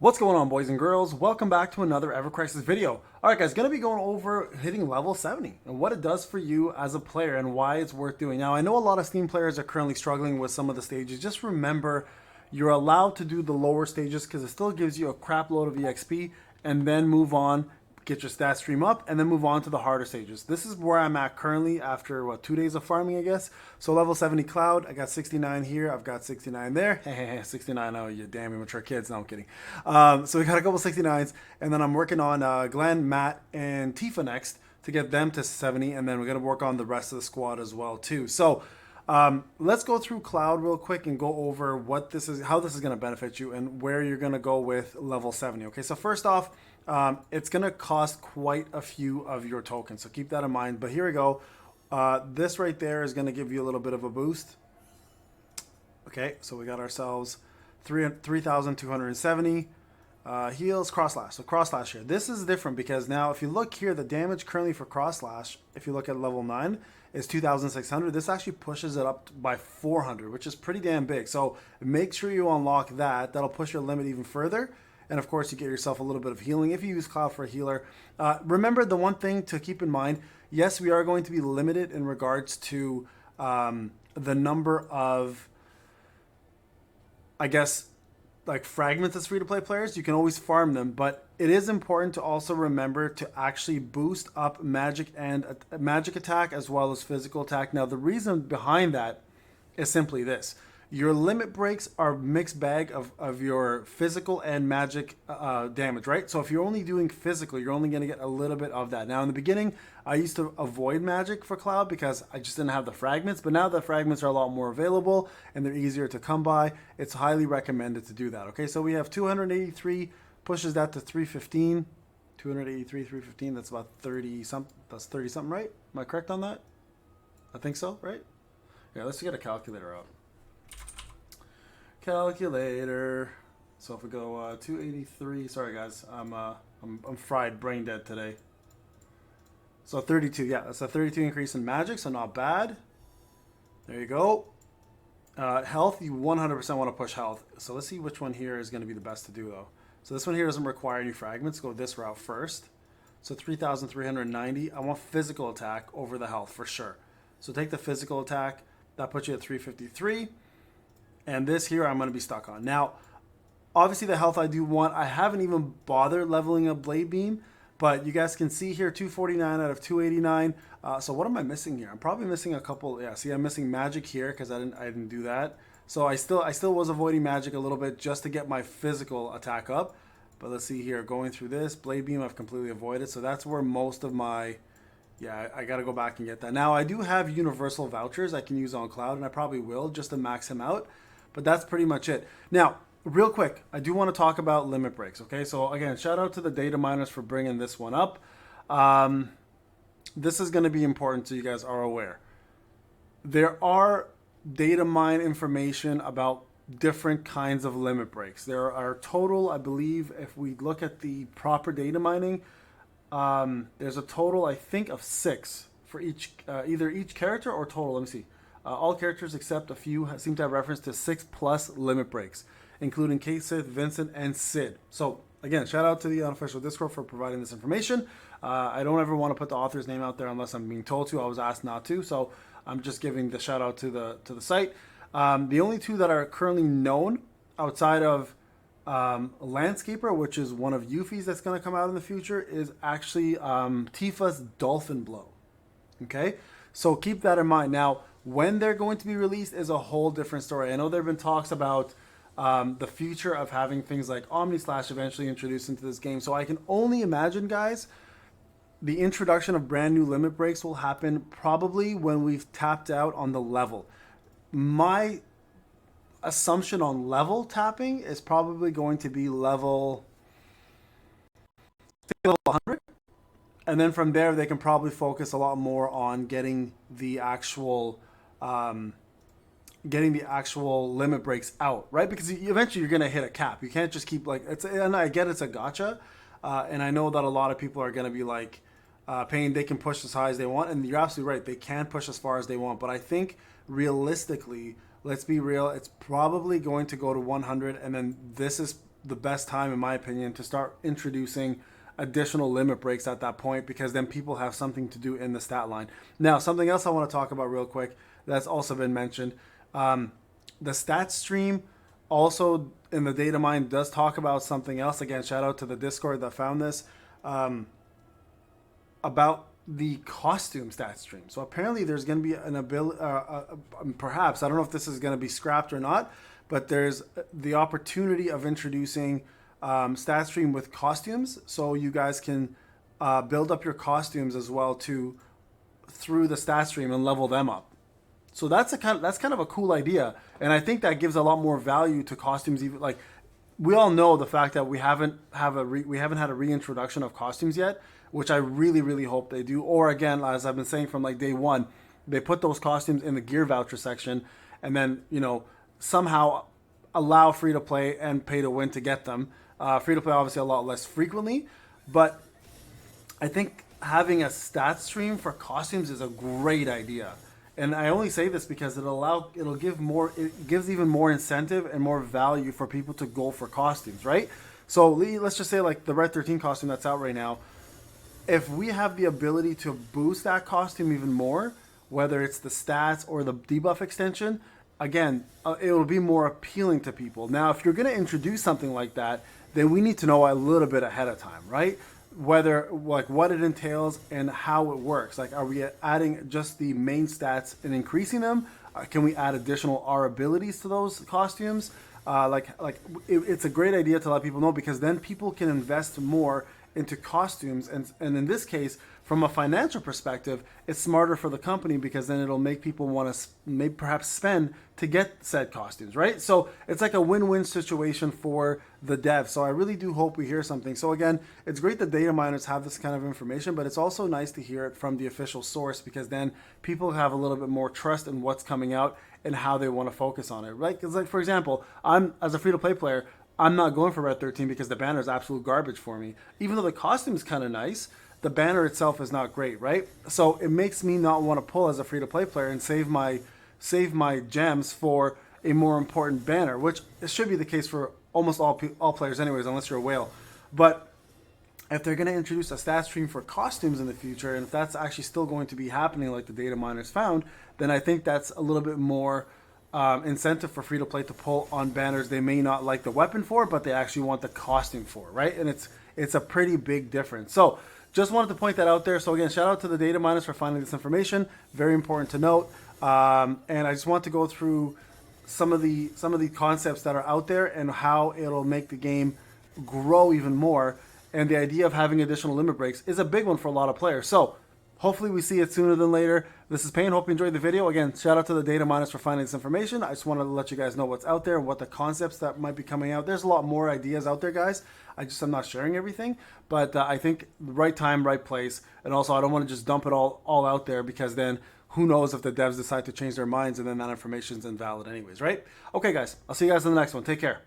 What's going on, boys and girls? Welcome back to another Evercrisis video. Alright guys, going to be going over hitting level 70 and what it does for you as a player and why it's worth doing. Now, I know a lot of Steam players are currently struggling with some of the stages. Just remember, you're allowed to do the lower stages because it still gives you a crap load of EXP and then move on, get your stat stream up, and then move on to the harder stages. This is where I'm at currently after, 2 days of farming, I guess. So level 70 Cloud, I got 69 here, I've got 69 there. 69, oh, you damn immature kids. No, I'm kidding. So we got a couple 69s, and then I'm working on Glenn, Matt, and Tifa next to get them to 70, and then we're going to work on the rest of the squad as well, too. So let's go through Cloud real quick and go over what this is, how this is going to benefit you, and where you're going to go with level 70. Okay, so first off, it's going to cost quite a few of your tokens, so keep that in mind. But here we go. This right there is going to give you a little bit of a boost. Okay, so we got ourselves 3,270 heals, cross slash. So cross slash here. This is different because now if you look here, the damage currently for cross slash, if you look at level 9, is 2,600. This actually pushes it up by 400, which is pretty damn big. So make sure you unlock that. That'll push your limit even further. And of course, you get yourself a little bit of healing if you use Cloud for a healer. Remember the one thing to keep in mind, yes, we are going to be limited in regards to the number of, I guess, like fragments as free-to-play players. You can always farm them, but it is important to also remember to actually boost up magic and magic attack as well as physical attack. Now, the reason behind that is simply this. Your limit breaks are a mixed bag of your physical and magic damage, right? So if you're only doing physical, you're only going to get a little bit of that. Now, in the beginning, I used to avoid magic for Cloud because I just didn't have the fragments. But now the fragments are a lot more available and they're easier to come by. It's highly recommended to do that, okay? So we have 283, pushes that to 315. 283, 315, that's about 30-something. That's 30-something, right? Am I correct on that? I think so, right? Yeah, let's get a calculator out. Calculator. So if we go 283, sorry guys, I'm fried, brain dead today. So 32, yeah, that's a 32 increase in magic, so not bad. There you go. Health, you 100% want to push health. So let's see which one here is going to be the best to do though. So this one here doesn't require any fragments. Go this route first. So 3,390. I want physical attack over the health for sure. So take the physical attack. That puts you at 353. And this here I'm going to be stuck on. Now, obviously the health I do want, I haven't even bothered leveling up Blade Beam, but you guys can see here 249 out of 289. So what am I missing here? I'm probably missing a couple. Yeah, see, I'm missing magic here because I didn't do that. So I still was avoiding magic a little bit just to get my physical attack up. But let's see here, going through this Blade Beam I've completely avoided. So that's where most of my, yeah, I got to go back and get that. Now I do have universal vouchers I can use on Cloud, and I probably will just to max him out. But that's pretty much it. Now, real quick, I do want to talk about limit breaks, okay? So again, shout out to the data miners for bringing this one up. This is going to be important so you guys are aware. There are data mine information about different kinds of limit breaks. There are total, I believe, if we look at the proper data mining, there's a total, I think, of 6 for each, either each character or total. Let me see. All characters except a few seem to have reference to 6+ limit breaks, including K-Sith, Vincent, and Sid. So again, shout out to the unofficial Discord for providing this information. I don't ever want to put the author's name out there unless I'm being told to. I was asked not to, so I'm just giving the shout out to the site. The only 2 that are currently known outside of Landscaper, which is one of Yuffie's that's going to come out in the future, is actually Tifa's Dolphin Blow. Okay, so keep that in mind. Now, when they're going to be released is a whole different story. I know there have been talks about the future of having things like Omni Slash eventually introduced into this game. So I can only imagine, guys, the introduction of brand new limit breaks will happen probably when we've tapped out on the level. My assumption on level tapping is probably going to be level 100. And then from there, they can probably focus a lot more on getting the actual limit breaks out, right? Because eventually you're going to hit a cap. You can't just keep like it's. And I get it's a gotcha, and I know that a lot of people are going to be like, paying. They can push as high as they want, and you're absolutely right. They can push as far as they want, but I think realistically, let's be real, it's probably going to go to 100, and then this is the best time, in my opinion, to start introducing additional limit breaks at that point, because then people have something to do in the stat line. Now, something else I want to talk about real quick that's also been mentioned. The stat stream also in the data mine does talk about something else. Again, shout out to the Discord that found this, about the costume stat stream. So apparently there's going to be an ability, perhaps, I don't know if this is going to be scrapped or not, but there's the opportunity of introducing stat stream with costumes, so you guys can build up your costumes as well through the stat stream and level them up. So that's kind of a cool idea, and I think that gives a lot more value to costumes. Even like, we all know the fact that we haven't had a reintroduction of costumes yet, which I really, really hope they do. Or again, as I've been saying from like day one, they put those costumes in the gear voucher section, and then somehow allow free to play and pay to win to get them. Free to play obviously a lot less frequently, but I think having a stat stream for costumes is a great idea. And I only say this because it gives even more incentive and more value for people to go for costumes, right? So let's just say like the Red 13 costume that's out right now. If we have the ability to boost that costume even more, whether it's the stats or the debuff extension, again, it will be more appealing to people. Now, if you're going to introduce something like that, then we need to know a little bit ahead of time, right? Whether, like, what it entails and how it works. Like, are we adding just the main stats and increasing them? Can we add additional R abilities to those costumes? It's a great idea to let people know, because then people can invest more into costumes, and in this case, from a financial perspective, it's smarter for the company, because then it'll make people want to maybe perhaps spend to get said costumes, right? So it's like a win-win situation for the dev. So I really do hope we hear something. So again, it's great that data miners have this kind of information, but it's also nice to hear it from the official source, because then people have a little bit more trust in what's coming out and how they want to focus on it, right? Because, like, for example, as a free-to-play player, I'm not going for Red 13 because the banner is absolute garbage for me. Even though the costume is kind of nice, the banner itself is not great, right? So it makes me not want to pull as a free-to-play player and save my gems for a more important banner, which it should be the case for almost all players anyways, unless you're a whale. But if they're going to introduce a stat stream for costumes in the future, and if that's actually still going to be happening like the data miners found, then I think that's a little bit more incentive for free-to-play to pull on banners they may not like the weapon for, but they actually want the costume for, right? And it's a pretty big difference. So just wanted to point that out there. So again, shout out to the data miners for finding this information. Very important to note. And I just want to go through some of the concepts that are out there and how it'll make the game grow even more. And the idea of having additional limit breaks is a big one for a lot of players. So hopefully we see it sooner than later. This is Payne. Hope you enjoyed the video. Again, shout out to the data miners for finding this information. I just wanted to let you guys know what's out there and what the concepts that might be coming out. There's a lot more ideas out there, guys. I'm not sharing everything, but I think the right time, right place. And also, I don't want to just dump it all out there, because then who knows if the devs decide to change their minds and then that information is invalid anyways, right? Okay, guys, I'll see you guys in the next one. Take care.